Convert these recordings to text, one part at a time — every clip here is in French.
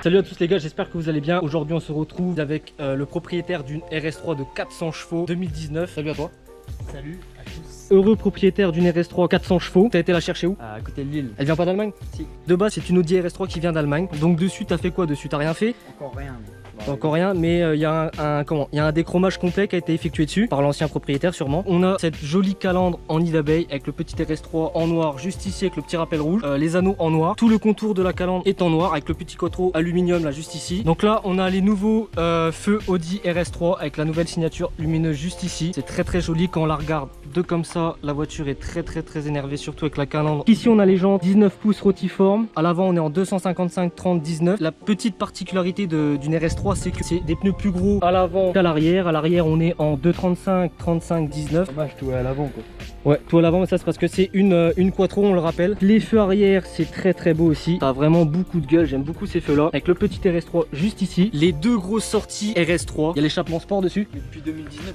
Salut à tous les gars, j'espère que vous allez bien. Aujourd'hui on se retrouve avec le propriétaire d'une RS3 de 400 chevaux 2019. Salut à toi. Salut à tous. Heureux propriétaire d'une RS3 400 chevaux. T'as été la chercher où? À côté de Lille. Elle vient pas d'Allemagne? Si. De base c'est une Audi RS3 qui vient d'Allemagne. Donc dessus t'as fait quoi dessus? T'as rien fait? Encore rien. T'as encore rien, mais il y a un déchromage complet qui a été effectué dessus par l'ancien propriétaire sûrement. On a cette jolie calandre en nid d'abeille avec le petit RS3 en noir juste ici avec le petit rappel rouge, les anneaux en noir, tout le contour de la calandre est en noir avec le petit coteau aluminium là juste ici. Donc là on a les nouveaux feux Audi RS3 avec la nouvelle signature lumineuse juste ici. C'est très joli quand on la regarde de comme ça. La voiture est très énervée, surtout avec la calandre. Ici on a les jantes 19 pouces rotiformes, à l'avant on est en 255 30 19. La petite particularité d'une RS3 c'est que c'est des pneus plus gros à l'avant qu'à l'arrière. À l'arrière on est en 235 35 19. Dommage, tout est à l'avant quoi. Ouais, tout à l'avant, mais ça c'est parce que c'est une quattro, on le rappelle. Les feux arrière c'est très beau aussi. Ça a vraiment beaucoup de gueule, j'aime beaucoup ces feux là. Avec le petit RS3 juste ici. Les deux grosses sorties RS3. Il y a l'échappement sport dessus. Depuis 2019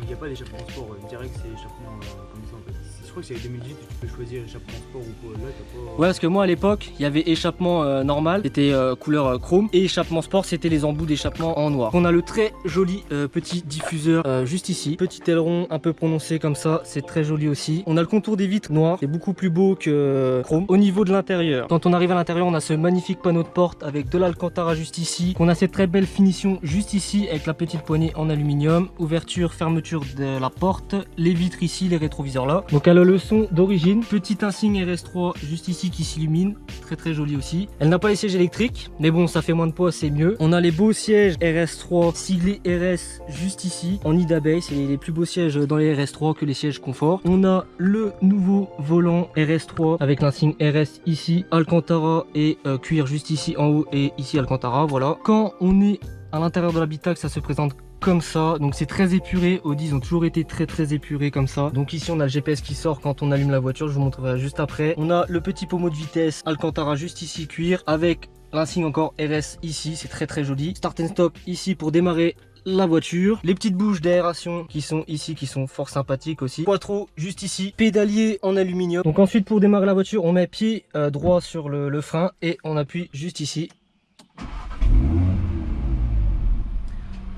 il n'y a pas d'échappement sport, direct c'est échappement comme ça en fait. Je crois que c'est 2018 que tu peux choisir échappement sport ou pas. Là t'as pas... Ouais, parce que moi à l'époque il y avait échappement normal, c'était couleur chrome, et échappement sport c'était les embouts d'échappement en noir. On a le très joli petit diffuseur juste ici, petit aileron un peu prononcé comme ça, c'est très joli aussi. On a le contour des vitres noires, c'est beaucoup plus beau que chrome. Au niveau de l'intérieur, quand on arrive à l'intérieur on a ce magnifique panneau de porte avec de l'Alcantara juste ici. On a cette très belle finition juste ici avec la petite poignée en aluminium, ouverture fermeture de la porte, les vitres ici, les rétroviseurs là. Donc elle a le son d'origine, petit insigne RS3 juste ici qui s'illumine, très joli aussi. Elle n'a pas les sièges électriques, mais bon ça fait moins de poids, c'est mieux. On a les beaux sièges RS3 siglés RS juste ici en nid d'abeille, c'est les plus beaux sièges dans les RS3 que les sièges confort. On a le nouveau volant RS3 avec l'insigne RS ici, Alcantara et cuir juste ici en haut et ici Alcantara, voilà. Quand on est à l'intérieur de l'habitacle ça se présente comme ça, donc c'est très épuré. Audi ils ont toujours été très épurés comme ça. Donc ici on a le GPS qui sort quand on allume la voiture, je vous montrerai juste après. On a le petit pommeau de vitesse Alcantara juste ici cuir avec l'insigne encore RS ici, c'est très joli. Start and stop ici pour démarrer la voiture, les petites bouches d'aération qui sont ici, qui sont fort sympathiques aussi. Quattro juste ici, pédalier en aluminium. Donc ensuite pour démarrer la voiture on met pied droit sur le frein et on appuie juste ici.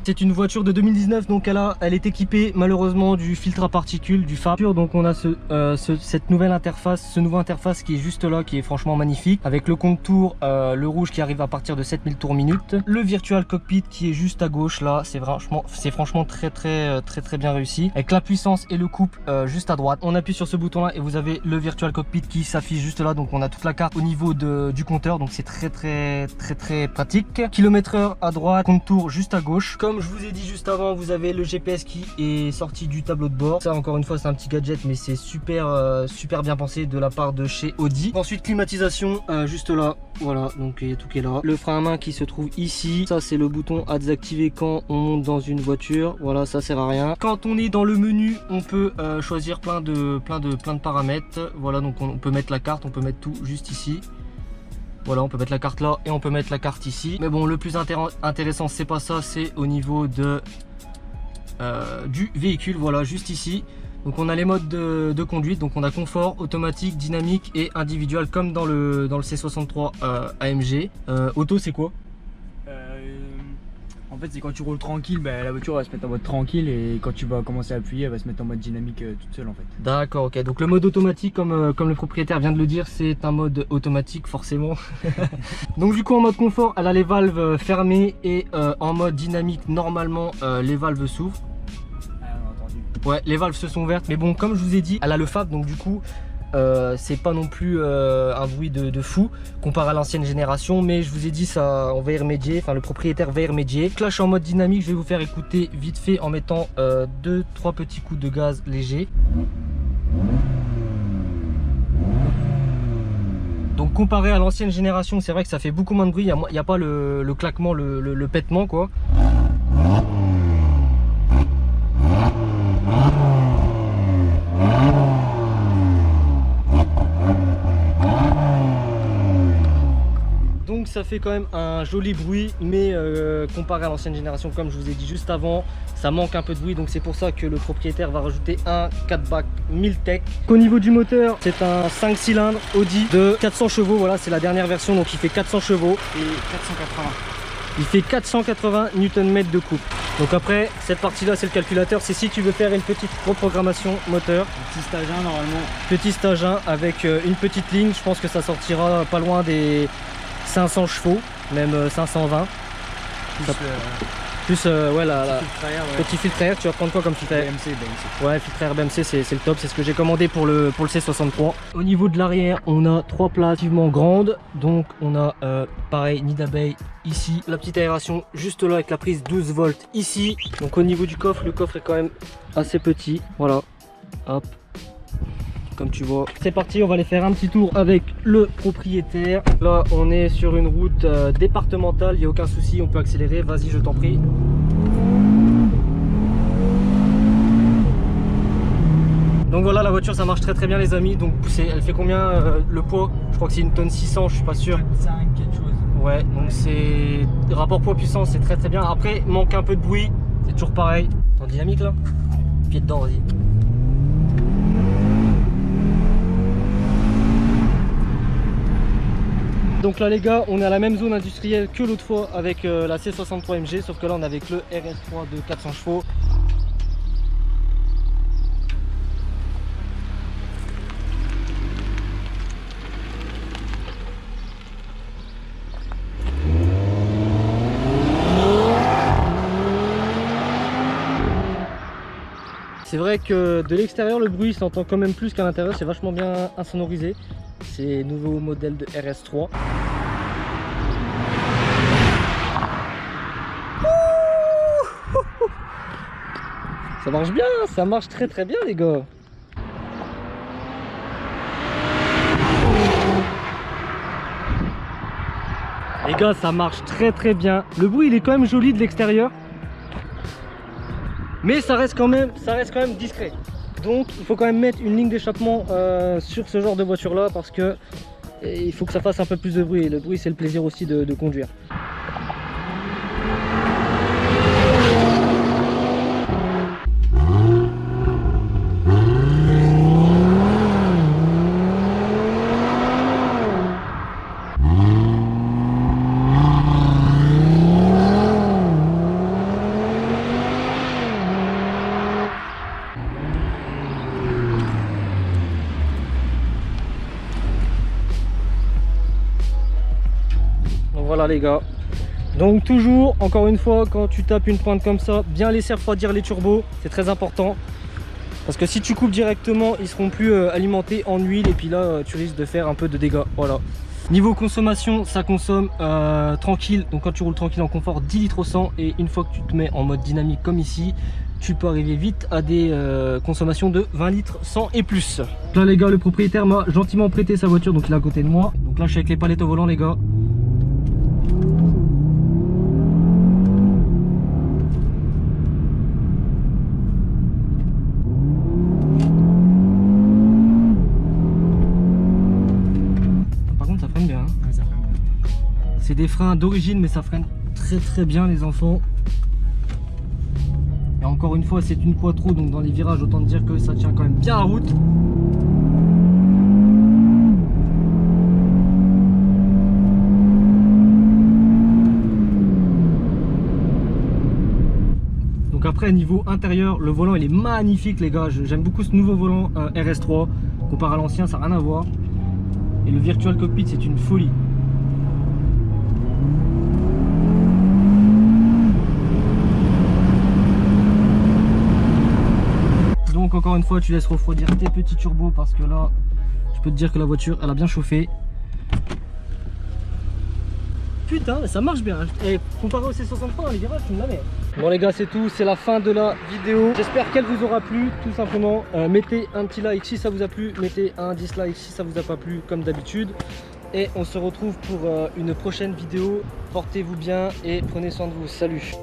C'est une voiture de 2019, donc elle est équipée malheureusement du filtre à particules, du FAP. Donc on a cette nouvelle interface, ce nouveau interface qui est juste là, qui est franchement magnifique. Avec le contour, le rouge qui arrive à partir de 7000 tours minute. Le virtual cockpit qui est juste à gauche là, c'est franchement très bien réussi. Avec la puissance et le couple juste à droite. On appuie sur ce bouton là et vous avez le virtual cockpit qui s'affiche juste là. Donc on a toute la carte au niveau du compteur, donc c'est très pratique. Kilomètre-heure à droite, contour juste à gauche. Comme je vous ai dit juste avant, vous avez le GPS qui est sorti du tableau de bord. Ça encore une fois c'est un petit gadget mais c'est super bien pensé de la part de chez Audi. Ensuite climatisation juste là, voilà, donc il y a tout qui est là. Le frein à main qui se trouve ici, ça c'est le bouton à désactiver quand on monte dans une voiture, voilà, ça sert à rien. Quand on est dans le menu on peut choisir plein de paramètres, voilà, donc on peut mettre la carte, on peut mettre tout juste ici. Voilà, on peut mettre la carte là et on peut mettre la carte ici. Mais bon, le plus intéressant, c'est pas ça, c'est au niveau du véhicule. Voilà, juste ici. Donc on a les modes de conduite. Donc on a confort, automatique, dynamique et individuel comme dans le C63 AMG. Auto, c'est quoi? En fait c'est quand tu roules tranquille, la voiture va se mettre en mode tranquille et quand tu vas commencer à appuyer elle va se mettre en mode dynamique toute seule en fait. D'accord, ok. Donc le mode automatique comme le propriétaire vient de le dire, c'est un mode automatique forcément. Donc du coup en mode confort elle a les valves fermées et en mode dynamique normalement les valves s'ouvrent. Ah, on a entendu. Ouais, les valves se sont ouvertes, mais bon comme je vous ai dit elle a le FAP, donc du coup c'est pas non plus un bruit de fou comparé à l'ancienne génération, mais je vous ai dit ça, on va y remédier, enfin le propriétaire va y remédier. Là je suis en mode dynamique, je vais vous faire écouter vite fait en mettant 2-3 petits coups de gaz léger. Donc comparé à l'ancienne génération, c'est vrai que ça fait beaucoup moins de bruit, il n'y a pas le claquement, le pétement quoi. Donc ça fait quand même un joli bruit, mais comparé à l'ancienne génération, comme je vous ai dit juste avant, ça manque un peu de bruit. Donc c'est pour ça que le propriétaire va rajouter un 4-bac Milltech. Au niveau du moteur, c'est un 5 cylindres Audi de 400 chevaux. Voilà, c'est la dernière version, donc il fait 400 chevaux. Et 480. Il fait 480 Nm de coupe. Donc après, cette partie-là, c'est le calculateur. C'est si tu veux faire une petite reprogrammation moteur. Un petit stage 1 normalement. Petit stage 1 avec une petite ligne. Je pense que ça sortira pas loin des 500 chevaux, même 520. Plus ouais, petit filtre air. Tu vas prendre quoi comme filtre air? BMC. Ouais, filtre air BMC, c'est le top. C'est ce que j'ai commandé pour le C63. Au niveau de l'arrière, on a 3 places relativement grandes. Donc on a pareil, nid d'abeille ici. La petite aération juste là avec la prise 12 volts ici. Donc au niveau du coffre, le coffre est quand même assez petit. Voilà. Hop. Comme tu vois, c'est parti, on va aller faire un petit tour avec le propriétaire. Là on est sur une route départementale, il n'y a aucun souci, on peut accélérer, vas-y je t'en prie. Donc voilà, la voiture ça marche très bien les amis. Donc elle fait combien le poids? Je crois que c'est une tonne 600, je suis pas sûr. 5, quelque chose. Ouais, donc c'est rapport poids puissance, c'est très bien. Après manque un peu de bruit, c'est toujours pareil. T'es en dynamique là? Pied dedans, vas-y. Donc là les gars, on est à la même zone industrielle que l'autre fois avec la C63 MG, sauf que là on est avec le RS3 de 400 chevaux. C'est vrai que de l'extérieur le bruit s'entend quand même plus qu'à l'intérieur, c'est vachement bien insonorisé. C'est nouveau modèle de RS3. Ça marche bien, ça marche très bien les gars. Les gars, ça marche très bien. Le bruit il est quand même joli de l'extérieur. Mais ça reste quand même discret. Donc il faut quand même mettre une ligne d'échappement sur ce genre de voiture là parce que il faut que ça fasse un peu plus de bruit. Et le bruit c'est le plaisir aussi de conduire. Voilà les gars, donc toujours encore une fois quand tu tapes une pointe comme ça, bien laisser refroidir les turbos, c'est très important parce que si tu coupes directement ils seront plus alimentés en huile et puis là tu risques de faire un peu de dégâts. Voilà, niveau consommation ça consomme tranquille, donc quand tu roules tranquille en confort 10 litres au 100 et une fois que tu te mets en mode dynamique comme ici tu peux arriver vite à des consommations de 20 litres 100 et plus. Là les gars, le propriétaire m'a gentiment prêté sa voiture, donc il est à côté de moi, donc là je suis avec les palettes au volant les gars. C'est des freins d'origine mais ça freine très bien les enfants. Et encore une fois c'est une quattro donc dans les virages autant dire que ça tient quand même bien la route. Donc après niveau intérieur le volant il est magnifique les gars. J'aime beaucoup ce nouveau volant RS3 comparé à l'ancien, ça n'a rien à voir. Et le virtual cockpit c'est une folie. Donc encore une fois tu laisses refroidir tes petits turbos parce que là je peux te dire que la voiture elle a bien chauffé. Putain ça marche bien. Et comparé au C63 les virages tu me la mets. Bon les gars c'est tout, c'est la fin de la vidéo. J'espère qu'elle vous aura plu tout simplement. Mettez un petit like si ça vous a plu, mettez un dislike si ça vous a pas plu comme d'habitude. Et on se retrouve pour une prochaine vidéo. Portez-vous bien et prenez soin de vous. Salut.